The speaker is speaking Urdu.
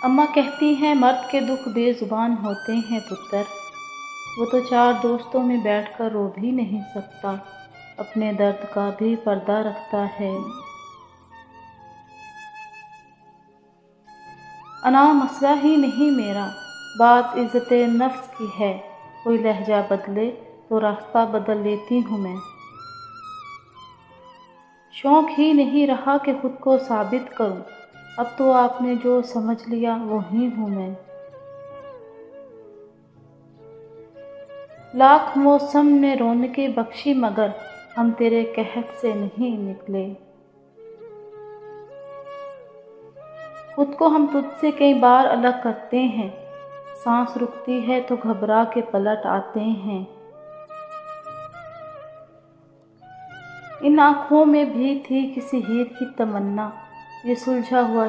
اماں کہتی ہیں مرد کے دکھ بے زبان ہوتے ہیں پتر، وہ تو چار دوستوں میں بیٹھ کر رو بھی نہیں سکتا، اپنے درد کا بھی پردہ رکھتا ہے۔ انا مسئلہ ہی نہیں میرا، بات عزت نفس کی ہے، کوئی لہجہ بدلے تو راستہ بدل لیتی ہوں میں۔ شوق ہی نہیں رہا کہ خود کو ثابت کروں، اب تو آپ نے جو سمجھ لیا وہی ہوں میں۔ لاکھ موسم نے رونقیں بخشی مگر ہم تیرے قحط سے نہیں نکلے۔ خود کو ہم تجھ سے کئی بار الگ کرتے ہیں، سانس رکتی ہے تو گھبرا کے پلٹ آتے ہیں۔ ان آنکھوں میں بھی تھی کسی ہیر کی تمنا، یہ سلجھا ہوا